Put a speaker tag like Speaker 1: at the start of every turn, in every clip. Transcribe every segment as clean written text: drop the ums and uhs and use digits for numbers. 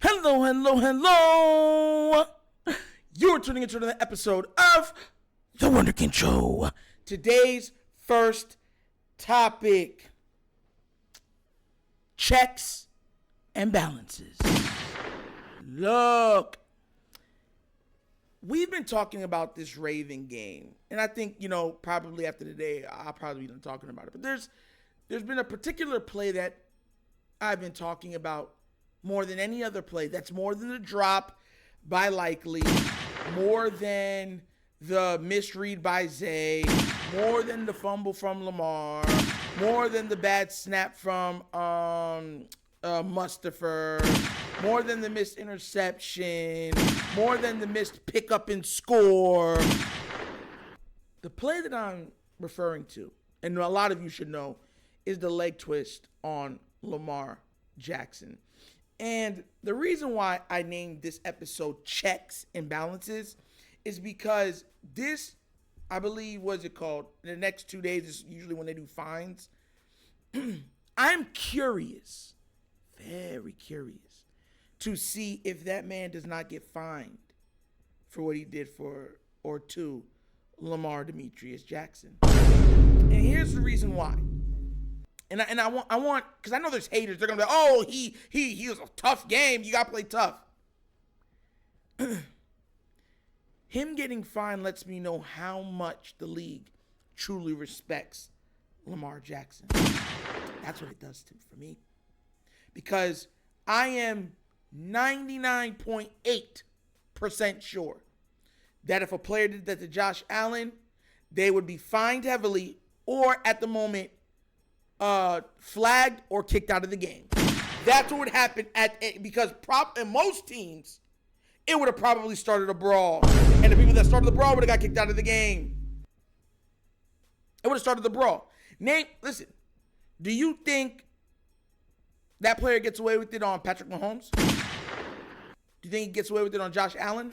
Speaker 1: Hello, hello, hello. You're tuning into another episode of The Wunderkind Show. Today's first topic: checks and balances. Look, we've been talking about this Raven game, and I think, probably after today, I'll probably be talking about it. But there's been a particular play that I've been talking about more than any other play. That's more than the drop by Likely, more than the misread by Zay, more than the fumble from Lamar, more than the bad snap from Mustafa, more than the missed interception, more than the missed pickup and score. The play that I'm referring to, and a lot of you should know, is the leg twist on Lamar Jackson. And the reason why I named this episode Checks and Balances is because this, I believe, what's it called? In the next 2 days is usually when they do fines. I'm curious, very curious, to see if that man does not get fined for what he did for or to Lamar Demetrius Jackson. And here's the reason why. And I want, because I know there's haters. They're gonna be like, oh, he was a tough game. You gotta play tough. Him getting fined lets me know how much the league truly respects Lamar Jackson. That's what it does for me. Because I am 99.8% sure that if a player did that to Josh Allen, they would be fined heavily, or at the moment, flagged or kicked out of the game. That's what would happen because in most teams, it would have probably started a brawl. And the people that started the brawl would have got kicked out of the game. It would have started the brawl. Listen, do you think that player gets away with it on Patrick Mahomes? Do you think he gets away with it on Josh Allen?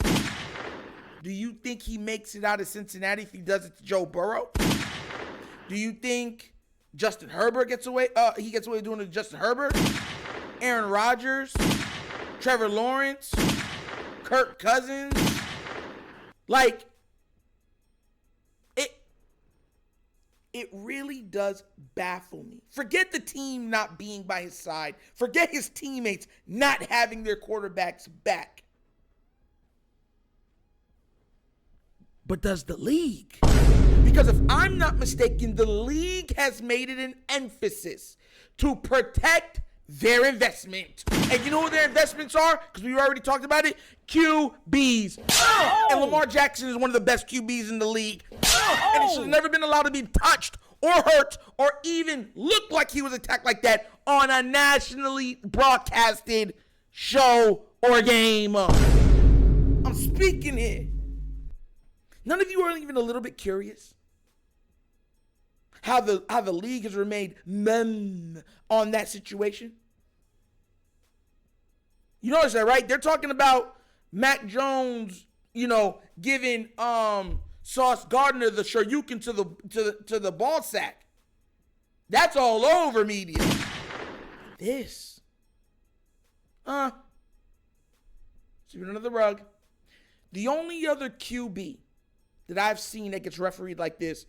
Speaker 1: Do you think he makes it out of Cincinnati if he does it to Joe Burrow? Do you think Justin Herbert gets away? He gets away doing it to Justin Herbert, Aaron Rodgers, Trevor Lawrence, Kirk Cousins. Like, it really does baffle me. Forget the team not being by his side. Forget his teammates not having their quarterbacks back. But does the league? Because if I'm not mistaken, the league has made it an emphasis to protect their investment. And you know what their investments are? Because we already talked about it. QBs. Oh! And Lamar Jackson is one of the best QBs in the league. Oh! And he should have never been allowed to be touched or hurt or even look like he was attacked like that on a nationally broadcasted show or game. I'm speaking here. None of you are even a little bit curious how the league has remained mum on that situation? You notice that, right? They're talking about Mac Jones, giving Sauce Gardner the Shoryuken to the ball sack. That's all over media. This, sweeping under the rug. The only other QB that I've seen that gets refereed like this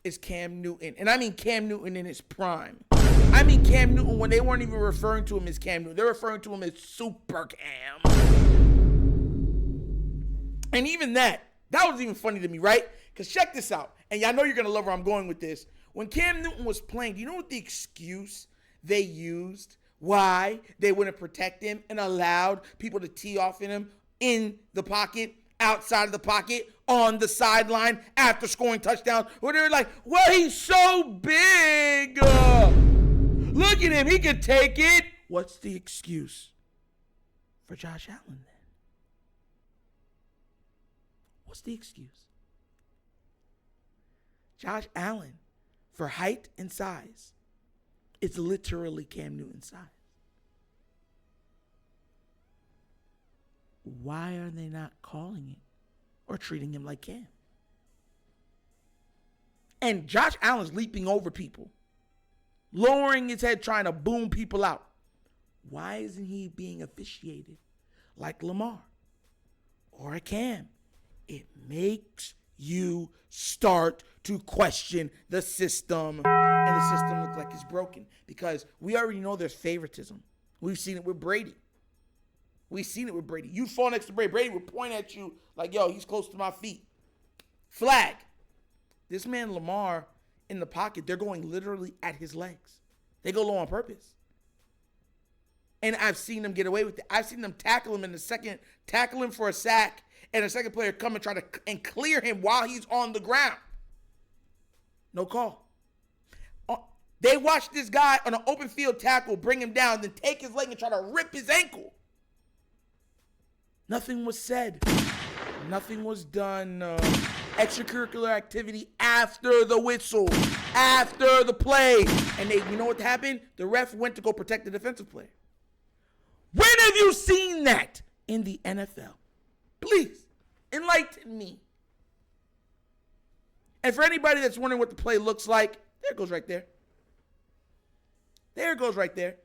Speaker 1: is Cam Newton. And I mean Cam Newton in his prime. I mean Cam Newton when they weren't even referring to him as Cam Newton. They're referring to him as Super Cam. And even that was even funny to me, right? Because check this out. And y'all know you're going to love where I'm going with this. When Cam Newton was playing, do you know what the excuse they used? Why they wouldn't protect him and allowed people to tee off in him in the pocket, outside of the pocket, on the sideline after scoring touchdowns, where they're like, well, he's so big. Look at him. He could take it. What's the excuse for Josh Allen then? What's the excuse? Josh Allen, for height and size, it's literally Cam Newton's size. Why are they not calling it or treating him like Cam? And Josh Allen's leaping over people, lowering his head, trying to boom people out. Why isn't he being officiated? like Lamar or a Cam, it makes you start to question the system, and the system looks like it's broken because we already know there's favoritism. We've seen it with Brady. You fall next to Brady. Brady would point at you like, yo, he's close to my feet. Flag. This man, Lamar, in the pocket, they're going literally at his legs. They go low on purpose. And I've seen them get away with it. I've seen them tackle him in the second, tackle him for a sack, and a second player come and try to and clear him while he's on the ground. No call. They watched this guy on an open field tackle bring him down, then take his leg and try to rip his ankle. Nothing was said. Nothing was done. Extracurricular activity after the whistle, after the play. And you know what happened? The ref went to go protect the defensive player. When have you seen that in the NFL? Please, enlighten me. And for anybody that's wondering what the play looks like, there it goes right there. There it goes right there.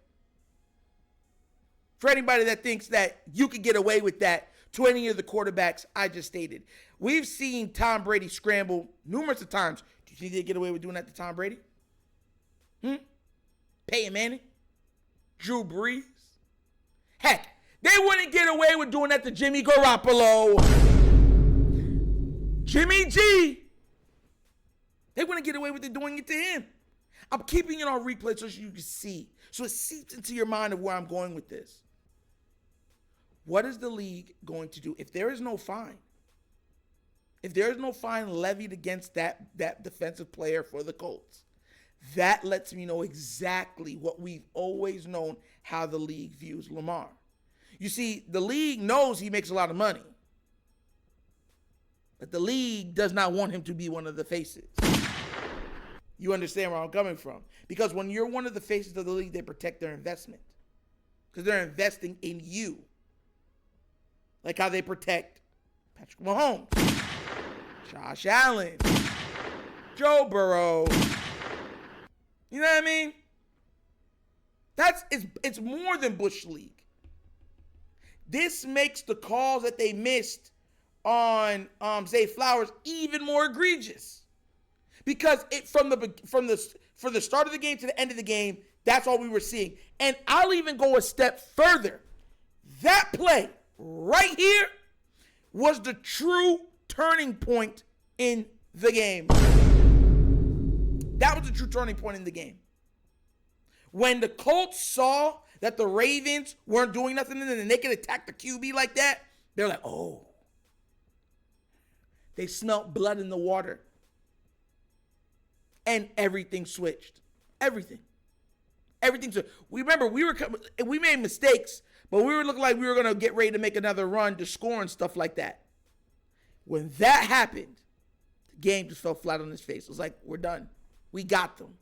Speaker 1: For anybody that thinks that you could get away with that to any of the quarterbacks I just stated. We've seen Tom Brady scramble numerous of times. Do you think they get away with doing that to Tom Brady? Peyton Manning? Drew Brees? Heck, they wouldn't get away with doing that to Jimmy Garoppolo. Jimmy G. They wouldn't get away with it doing it to him. I'm keeping it on replay so you can see. So it seeps into your mind of where I'm going with this. What is the league going to do if there is no fine? If there is no fine levied against that defensive player for the Colts, that lets me know exactly what we've always known how the league views Lamar. You see, the league knows he makes a lot of money, but the league does not want him to be one of the faces. You understand where I'm coming from? Because when you're one of the faces of the league, they protect their investment because they're investing in you. Like how they protect Patrick Mahomes, Josh Allen, Joe Burrow. You know what I mean? It's more than Bush League. This makes the calls that they missed on Zay Flowers even more egregious. Because from the start of the game to the end of the game, that's all we were seeing. And I'll even go a step further. That play right here was the true turning point in the game. That was the true turning point in the game. When the Colts saw that the Ravens weren't doing nothing and they could attack the QB like that, they're like, oh. They smelled blood in the water. And everything switched. Everything switched. We made mistakes, but we were looking like we were going to get ready to make another run to score and stuff like that. When that happened, the game just fell flat on its face. It was like, we're done. We got them.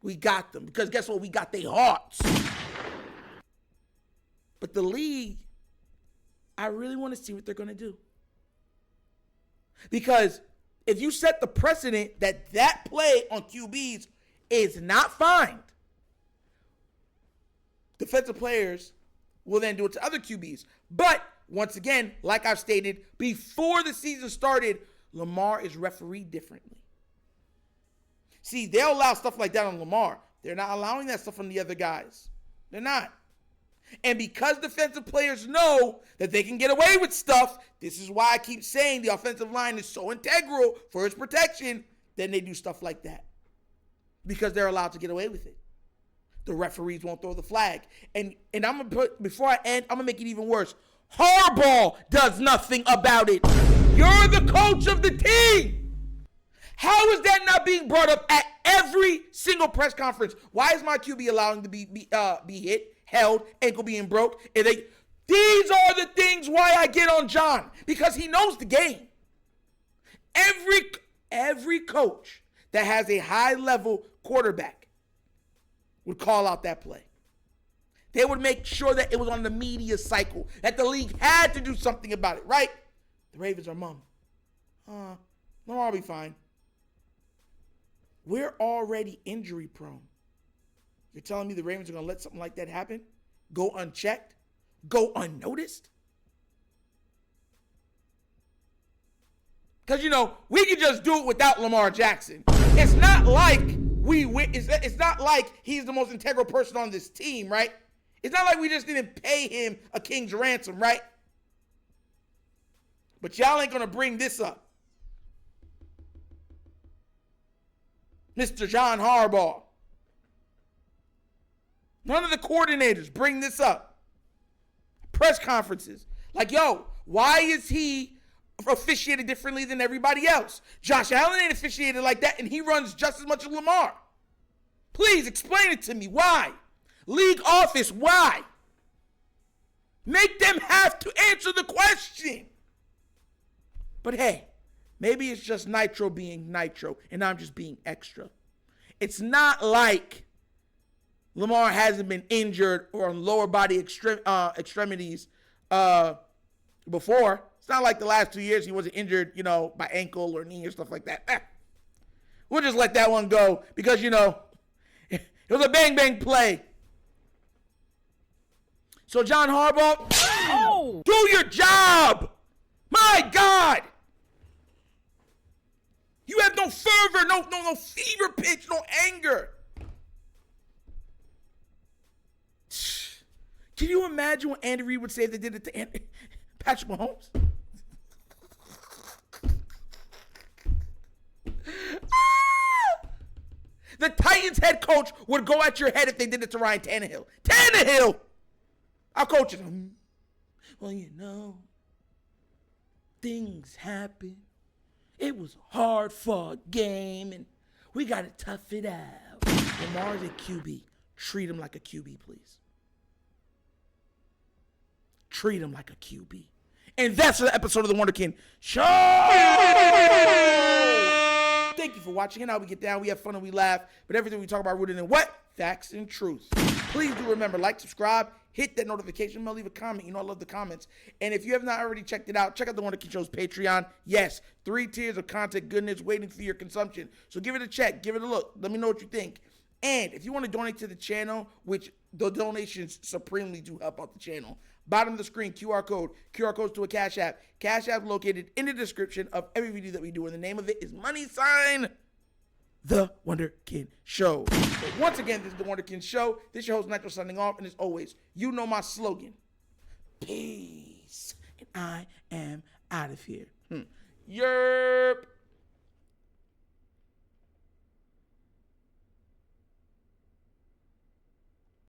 Speaker 1: Because guess what? We got their hearts. But the league, I really want to see what they're going to do. Because if you set the precedent that play on QBs is not fined, defensive players will then do it to other QBs. But once again, like I've stated, before the season started, Lamar is refereed differently. See, they'll allow stuff like that on Lamar. They're not allowing that stuff on the other guys. They're not. And because defensive players know that they can get away with stuff, this is why I keep saying the offensive line is so integral for its protection, then they do stuff like that. Because they're allowed to get away with it. The referees won't throw the flag. And I'm going to put, before I end, I'm going to make it even worse. Harbaugh does nothing about it. You're the coach of the team. How is that not being brought up at every single press conference? Why is my QB allowing to be hit, held, ankle being broke? These are the things why I get on John, because he knows the game. Every coach that has a high-level quarterback would call out that play. They would make sure that it was on the media cycle, that the league had to do something about it, right? The Ravens are mum. No, I'll be fine. We're already injury prone. You're telling me the Ravens are going to let something like that happen? Go unchecked? go unnoticed? Because, we could just do it without Lamar Jackson. It's not like it's not like he's the most integral person on this team, right? It's not like we just didn't pay him a king's ransom, right? But y'all ain't going to bring this up. Mr. John Harbaugh. None of the coordinators bring this up. Press conferences. Like, yo, why is he officiated differently than everybody else? Josh Allen ain't officiated like that, and he runs just as much as Lamar. Please explain it to me. Why? League office, why? Make them have to answer the question. But hey, maybe it's just Nitro being Nitro, and I'm just being extra. It's not like Lamar hasn't been injured or on lower body extremities before. It's not like the last 2 years he wasn't injured, by ankle or knee or stuff like that. We'll just let that one go because, it was a bang-bang play. So, John Harbaugh, do your job. My God. You have no fervor, no fever pitch, no anger. Can you imagine what Andy Reid would say if they did it to Patrick Mahomes? The Titans head coach would go at your head if they did it to Ryan Tannehill. Tannehill! Our coaches, well, things happen. It was a hard-fought game, and we got to tough it out. Lamar's a QB. Treat him like a QB, please. Treat him like a QB. And that's the episode of The Wunderkind Show! Thank you for watching. And how we get down, we have fun and we laugh. But everything we talk about rooted in what? Facts and truth. Please do remember, like, subscribe, hit that notification bell, leave a comment. I love the comments. And if you have not already checked it out, check out The Wunderkind Show's Patreon. Yes, 3 tiers of content goodness waiting for your consumption. So give it a check. Give it a look. Let me know what you think. And if you want to donate to the channel, which the donations supremely do help out the channel, bottom of the screen, QR codes to a Cash App. Cash App located in the description of every video that we do. And the name of it is The Wunderkind Show. So once again, this is The Wunderkind Show. This is your host, Nitro, signing off. And as always, you know my slogan. Peace. And I am out of here.